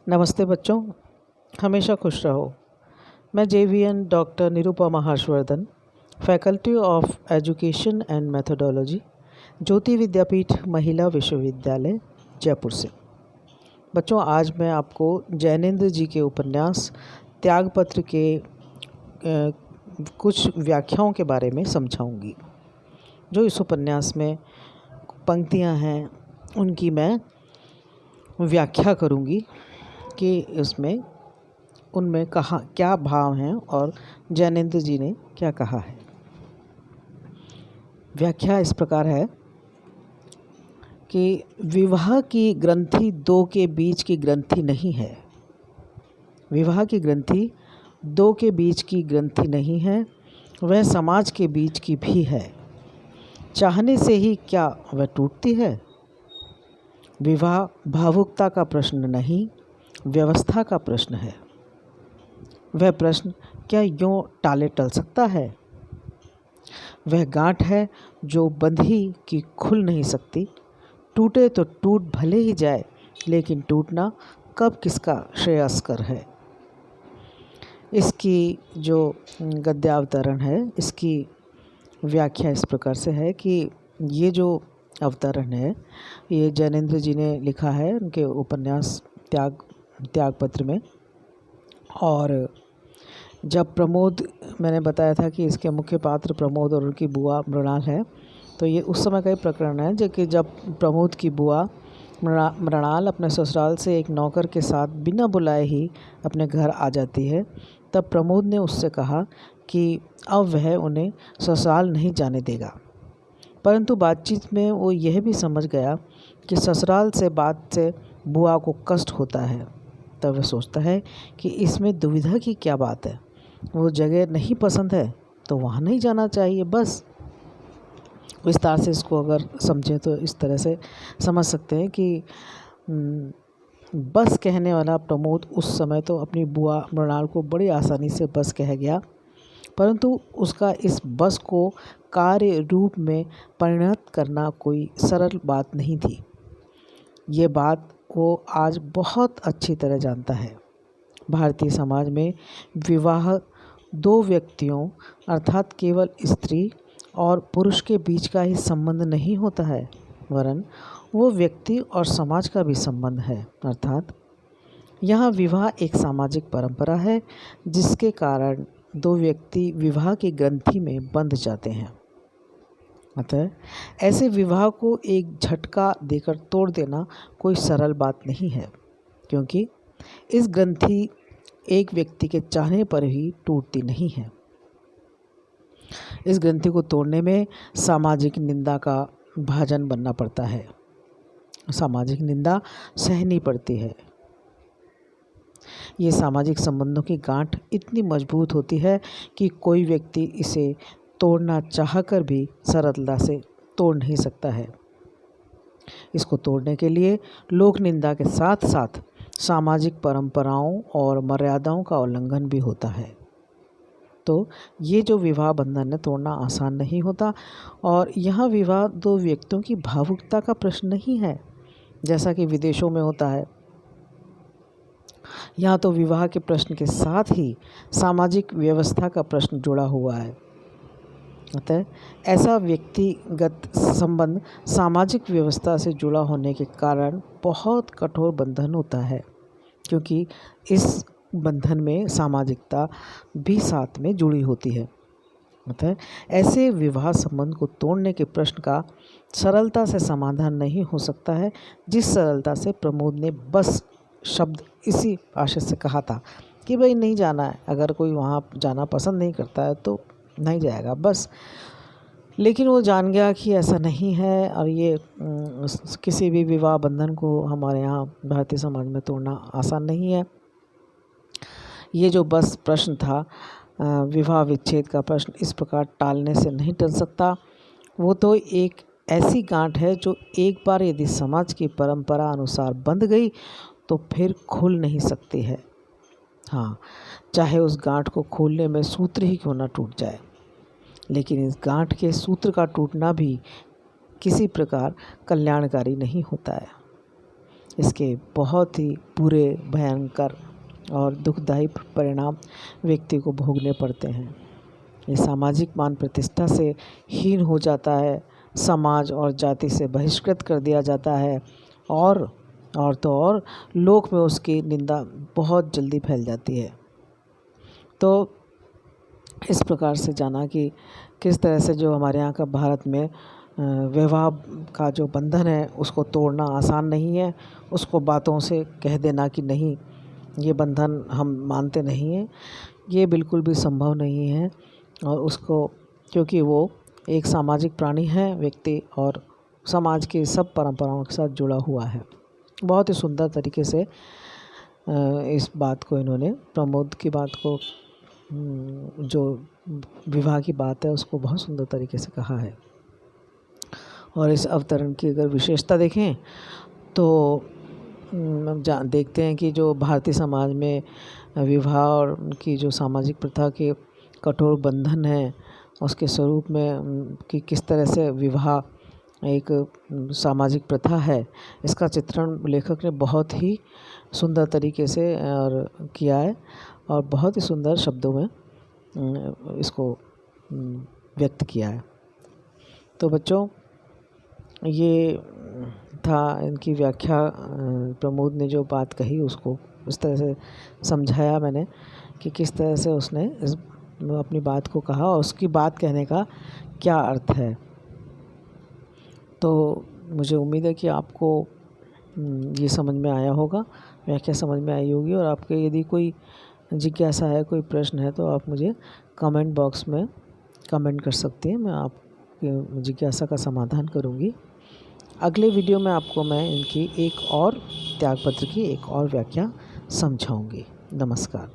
नमस्ते बच्चों, हमेशा खुश रहो। मैं JVN doctor Nirupama Harshvardhan, faculty of education and methodology, Jyoti Vidyapeeth Mahila Vishwavidyalaya Jaipur से। बच्चों, आज मैं आपको जैनेंद्र जी के उपन्यास त्यागपत्र के कुछ व्याख्याओं के बारे में समझाऊंगी। जो इस उपन्यास में पंक्तियां हैं उनकी मैं व्याख्या करूंगी कि उसमें उनमें क्या भाव हैं और जैनेंद्र जी ने क्या कहा है। व्याख्या इस प्रकार है कि विवाह की ग्रंथि दो के बीच की ग्रंथि नहीं है। विवाह की ग्रंथि दो के बीच की ग्रंथि नहीं है, वह समाज के बीच की भी है। चाहने से ही क्या वह टूटती है? विवाह भावुकता का प्रश्न नहीं, व्यवस्था का प्रश्न है। वह प्रश्न क्या यूँ टाले टल सकता है? वह गांठ है जो बंधी कि खुल नहीं सकती। टूटे तो टूट भले ही जाए, लेकिन टूटना कब किसका श्रेयस्कर है। इसकी जो गद्यावतरण है, इसकी व्याख्या इस प्रकार से है कि ये जो अवतरण है ये जैनेंद्र जी ने लिखा है उनके उपन्यास त्यागपत्र में। और जब प्रमोद, मैंने बताया था कि इसके मुख्य पात्र प्रमोद और उनकी बुआ मृणाल है, तो ये उस समय का ही प्रकरण है जो कि जब प्रमोद की बुआ मृणाल अपने ससुराल से एक नौकर के साथ बिना बुलाए ही अपने घर आ जाती है, तब प्रमोद ने उससे कहा कि अब वह उन्हें ससुराल नहीं जाने देगा। परंतु बातचीत में वो यह भी समझ गया कि ससुराल से बात से बुआ को कष्ट होता है। तब वह सोचता है कि इसमें दुविधा की क्या बात है। वो जगह नहीं पसंद है तो वहाँ नहीं जाना चाहिए। बस विस्तार से इसको अगर समझें तो इस तरह से समझ सकते हैं कि बस कहने वाला प्रमोद उस समय तो अपनी बुआ मृणाल को बड़ी आसानी से बस कह गया, परंतु उसका इस बस को कार्य रूप में परिणत करना कोई सरल बात नहीं थी। ये बात वो आज बहुत अच्छी तरह जानता है। भारतीय समाज में विवाह दो व्यक्तियों अर्थात केवल स्त्री और पुरुष के बीच का ही संबंध नहीं होता है, वरन वो व्यक्ति और समाज का भी संबंध है। अर्थात यहाँ विवाह एक सामाजिक परंपरा है जिसके कारण दो व्यक्ति विवाह की ग्रंथि में बंध जाते हैं। अतः ऐसे विवाह को एक झटका देकर तोड़ देना कोई सरल बात नहीं है, क्योंकि इस ग्रंथि एक व्यक्ति के चाहने पर ही टूटती नहीं है। इस ग्रंथि को तोड़ने में सामाजिक निंदा का भाजन बनना पड़ता है। सामाजिक निंदा सहनी पड़ती है। ये सामाजिक संबंधों की गांठ इतनी मजबूत होती है कि कोई व्यक्ति इसे तोड़ना चाहकर भी सरलता से तोड़ नहीं सकता है। इसको तोड़ने के लिए लोक निंदा के साथ साथ सामाजिक परंपराओं और मर्यादाओं का उल्लंघन भी होता है। तो ये जो विवाह बंधन है तोड़ना आसान नहीं होता। और यहाँ विवाह दो व्यक्तियों की भावुकता का प्रश्न नहीं है जैसा कि विदेशों में होता है। यहाँ तो विवाह के प्रश्न के साथ ही सामाजिक व्यवस्था का प्रश्न जुड़ा हुआ है। अतः ऐसा व्यक्तिगत संबंध सामाजिक व्यवस्था से जुड़ा होने के कारण बहुत कठोर बंधन होता है, क्योंकि इस बंधन में सामाजिकता भी साथ में जुड़ी होती है। अतः ऐसे विवाह संबंध को तोड़ने के प्रश्न का सरलता से समाधान नहीं हो सकता है, जिस सरलता से प्रमोद ने बस शब्द इसी आशय से कहा था कि भाई नहीं जाना है, अगर कोई वहाँ जाना पसंद नहीं करता है तो नहीं जाएगा बस। लेकिन वो जान गया कि ऐसा नहीं है और ये किसी भी विवाह बंधन को हमारे यहाँ भारतीय समाज में तोड़ना आसान नहीं है। ये जो बस प्रश्न था, विवाह विच्छेद का प्रश्न, इस प्रकार टालने से नहीं टल सकता। वो तो एक ऐसी गांठ है जो एक बार यदि समाज की परंपरा अनुसार बंध गई तो फिर खुल नहीं सकती है। हाँ, चाहे उस गांठ को खोलने में सूत्र ही क्यों ना टूट जाए, लेकिन इस गांठ के सूत्र का टूटना भी किसी प्रकार कल्याणकारी नहीं होता है। इसके बहुत ही बुरे, भयंकर और दुखदायी परिणाम व्यक्ति को भोगने पड़ते हैं। ये सामाजिक मान प्रतिष्ठा से हीन हो जाता है, समाज और जाति से बहिष्कृत कर दिया जाता है और तो और लोक में उसकी निंदा बहुत जल्दी फैल जाती है। तो इस प्रकार से जाना कि किस तरह से जो हमारे यहाँ का भारत में विवाह का जो बंधन है उसको तोड़ना आसान नहीं है। उसको बातों से कह देना कि नहीं, ये बंधन हम मानते नहीं हैं, ये बिल्कुल भी संभव नहीं है। और उसको, क्योंकि वो एक सामाजिक प्राणी है व्यक्ति, और समाज के सब परंपराओं के साथ जुड़ा हुआ है। बहुत ही सुंदर तरीके से इस बात को इन्होंने, प्रमोद की बात को, जो विवाह की बात है उसको बहुत सुंदर तरीके से कहा है। और इस अवतरण की अगर विशेषता देखें तो देखते हैं कि जो भारतीय समाज में विवाह और की जो सामाजिक प्रथा के कठोर बंधन है, उसके स्वरूप में कि किस तरह से विवाह एक सामाजिक प्रथा है, इसका चित्रण लेखक ने बहुत ही सुंदर तरीके से और किया है और बहुत ही सुंदर शब्दों में इसको व्यक्त किया है। तो बच्चों, ये था इनकी व्याख्या। प्रमोद ने जो बात कही उसको इस तरह से समझाया मैंने कि किस तरह से उसने अपनी बात को कहा और उसकी बात कहने का क्या अर्थ है। तो मुझे उम्मीद है कि आपको ये समझ में आया होगा, व्याख्या समझ में आई होगी। और आपके यदि कोई जिज्ञासा है, कोई प्रश्न है, तो आप मुझे कमेंट बॉक्स में कमेंट कर सकती हैं। मैं आपकी जिज्ञासा का समाधान करूँगी। अगले वीडियो में आपको मैं इनकी एक और त्यागपत्र की एक और व्याख्या समझाऊँगी। नमस्कार।